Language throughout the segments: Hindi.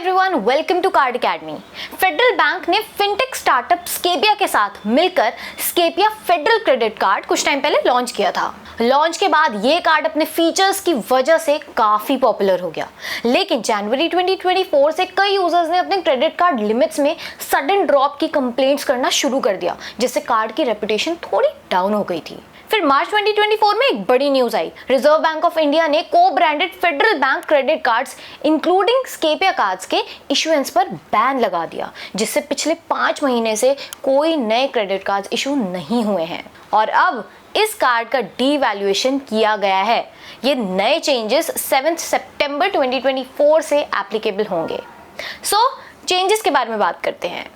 Everyone, welcome to card academy. Federal bank ने फिनटेक स्टार्टअप स्केपिया के साथ मिलकर स्केपिया फेडरल क्रेडिट कार्ड कुछ टाइम पहले लॉन्च किया था। लॉन्च के बाद ये कार्ड अपने फीचर्स की वजह से काफी पॉपुलर हो गया, लेकिन जनवरी 2024 से कई यूजर्स ने अपने क्रेडिट कार्ड लिमिट्स में सडन ड्रॉप की कंप्लेंट्स करना शुरू कर दिया, जिससे कार्ड की रेपुटेशन थोड़ी डाउन हो गई थी। फिर मार्च 2024 में एक बड़ी न्यूज आई। रिजर्व बैंक ऑफ इंडिया ने co-branded Federal Bank credit cards including Scapia cards के इशुएंस पर बैन लगा दिया, जिससे पिछले 5 महीने से कोई नए क्रेडिट कार्ड्स इशू नहीं हुए हैं और अब इस कार्ड का डीवैल्यूएशन किया गया है। ये नए चेंजेस 7 सितंबर 2024 से एप्लीकेबल होंगे। चेंजेस के बारे में बात करते हैं।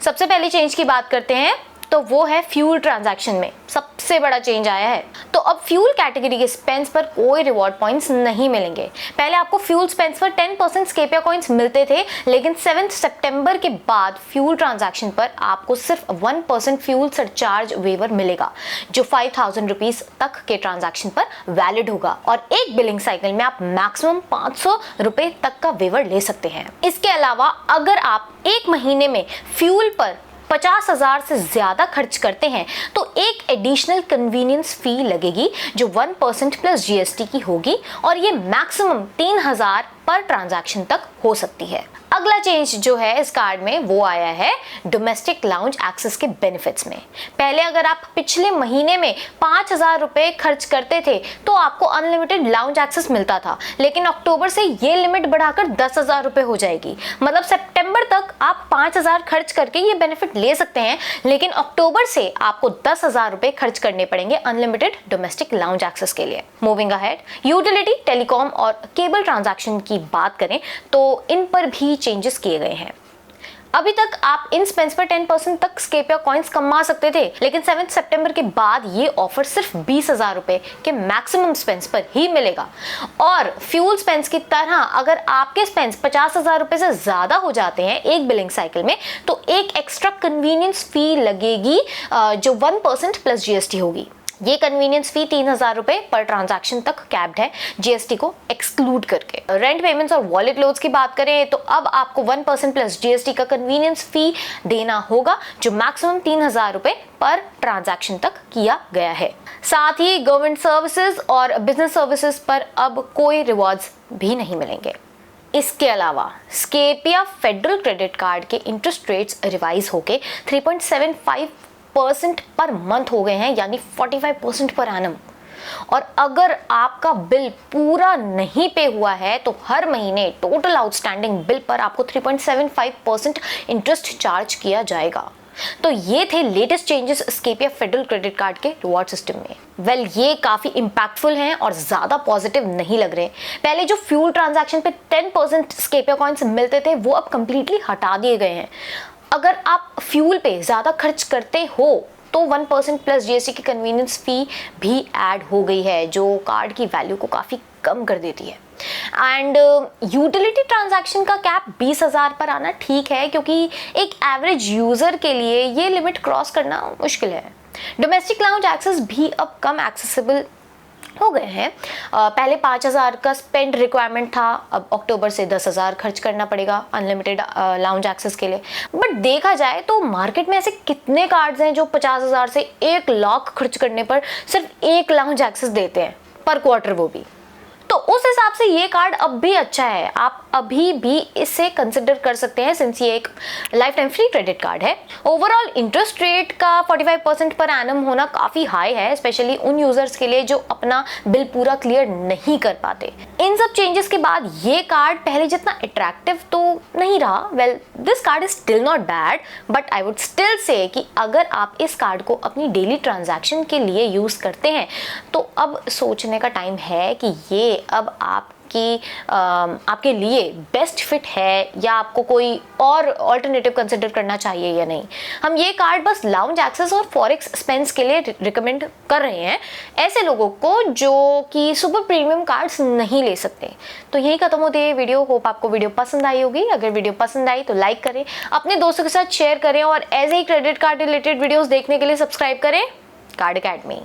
सबसे पहली चेंज की बात करते हैं तो वो है फ्यूल ट्रांजैक्शन में सबसे बड़ा चेंज आया है। तो अब फ्यूल कैटेगरी के स्पेंड्स पर कोई रिवॉर्ड पॉइंट्स नहीं मिलेंगे। पहले आपको फ्यूल स्पेंड्स पर 10% स्केपिया कॉइंस मिलते थे, लेकिन 7 सितंबर के बाद फ्यूल ट्रांजैक्शन पर आपको सिर्फ 1% फ्यूल सरचार्ज वेवर मिलेगा, जो 5000 रुपीज तक के ट्रांजैक्शन पर वैलिड होगा और एक बिलिंग साइकिल में आप मैक्सिमम 500 रुपए तक का वेवर ले सकते हैं। इसके अलावा अगर आप एक महीने में फ्यूल पर 50,000 से ज्यादा खर्च करते हैं तो एक एडिशनल कन्वीनियंस फी लगेगी, जो 1% प्लस जीएसटी की होगी और ये मैक्सिमम 3,000 पर ट्रांजैक्शन तक हो सकती है। अगला चेंज जो है इस कार्ड में वो आया है डोमेस्टिक लाउंज एक्सेस के बेनिफिट्स में। पहले अगर आप पिछले महीने में 5,000 रुपए खर्च करते थे तो आपको अनलिमिटेड लाउंज एक्सेस मिलता था, लेकिन अक्टूबर से ये लिमिट बढ़ाकर 10,000 रुपए हो जाएगी। मतलब सितंबर तक आप 5,000 खर्च करके ये बेनिफिट ले सकते हैं, लेकिन अक्टूबर से आपको 10,000 रुपए खर्च करने पड़ेंगे अनलिमिटेड डोमेस्टिक लाउंज एक्सेस के लिए। मूविंग अहेड, यूटिलिटी, टेलीकॉम और केबल ट्रांजैक्शन की बात करें तो इन पर भी चेंजेस किए गए हैं। अभी तक आप इन स्पेंड्स पर 10% तक स्केपिया कॉइंस कमा सकते थे, लेकिन 7 सितंबर के बाद ये ऑफर सिर्फ 20,000 रुपए के मैक्सिमम स्पेंड्स पर ही मिलेगा। और फ्यूल स्पेंड्स की तरह अगर आपके स्पेंड्स 50,000 रुपए से ज्यादा हो जाते हैं एक बिलिंग साइकिल में तो एक एक्स्ट्रा कन्वीनियंस फी लगेगी, जो 1% प्लस जीएसटी होगी। ये कन्वीनियंस फी 3,000 रुपए पर ट्रांजैक्शन तक कैप्ड है, जीएसटी को एक्सक्लूड करके। रेंट पेमेंट्स और वॉलेट लोड्स की बात करें तो अब आपको 1% प्लस जीएसटी का कन्वीनियंस फी देना होगा, जो मैक्सिमम 3,000 रुपए पर ट्रांजैक्शन तक किया गया है। साथ ही गवर्नमेंट सर्विसेज और बिजनेस सर्विसेज पर अब कोई रिवॉर्ड्स भी नहीं मिलेंगे। इसके अलावा स्केपिया फेडरल क्रेडिट कार्ड के इंटरेस्ट रेट्स रिवाइज होके 3.75% पर मंथ हो गए हैं, यानी 45% पर एनम। और अगर आपका बिल पूरा नहीं पे हुआ है तो हर महीने टोटल आउटस्टैंडिंग बिल पर आपको 3.75% इंटरेस्ट चार्ज किया जाएगा। तो ये थे latest changes Scapia federal credit card के रिवॉर्ड सिस्टम में। ये काफी इंपैक्टफुल हैं और ज्यादा पॉजिटिव नहीं लग रहे। पहले जो फ्यूल ट्रांजैक्शन पे 10% स्केपिया कॉइंस मिलते थे वो अब कंप्लीटली हटा दिए गए हैं। अगर आप फ्यूल पे ज्यादा खर्च करते हो तो 1% प्लस जीएसटी की कन्वीनियंस फी भी ऐड हो गई है, जो कार्ड की वैल्यू को काफी कम कर देती है। एंड यूटिलिटी ट्रांजैक्शन का कैप 20,000 पर आना ठीक है, क्योंकि एक एवरेज यूजर के लिए ये लिमिट क्रॉस करना मुश्किल है। डोमेस्टिक लाउंज एक्सेस भी अब कम एक्सेसिबल हो गए हैं। पहले 5,000 का स्पेंड रिक्वायरमेंट था, अब अक्टूबर से 10,000 खर्च करना पड़ेगा अनलिमिटेड लाउंज एक्सेस के लिए। बट देखा जाए तो मार्केट में ऐसे कितने कार्ड्स हैं जो 50,000 से 1 लाख खर्च करने पर सिर्फ 1 लाउंज एक्सेस देते हैं पर क्वार्टर, वो भी। तो उस हिसाब से ये कार्ड अब भी अच्छा है, आप अभी भी इसे कंसिडर कर सकते हैं, सिंस ये एक life time free credit card है। ओवरऑल इंटरेस्ट रेट का 45% पर एनम होना काफी हाई है, स्पेशली उन यूजर्स के लिए जो अपना बिल पूरा क्लियर नहीं कर पाते। इन सब चेंजेस के बाद ये कार्ड पहले जितना अट्रैक्टिव तो नहीं रहा। Well, this card is still not bad, but I would still say कि अगर आप इस कार्ड को अपनी डेली ट्रांजैक्शन के लिए यूज करते हैं तो अब सोचने का टाइम है कि ये अब आपके लिए बेस्ट फिट है या आपको कोई और ऑल्टरनेटिव कंसिडर करना चाहिए या नहीं। हम ये कार्ड बस लाउंज एक्सेस और फॉरेक्स स्पेंड्स के लिए रिकमेंड कर रहे हैं ऐसे लोगों को जो कि सुपर प्रीमियम कार्ड्स नहीं ले सकते। तो यही खत्म होती है वीडियो। होप आपको वीडियो पसंद आई होगी। अगर वीडियो पसंद आई तो लाइक करें, अपने दोस्तों के साथ शेयर करें और ऐसे ही क्रेडिट कार्ड रिलेटेड वीडियोस देखने के लिए सब्सक्राइब करें कार्ड अकेडमी।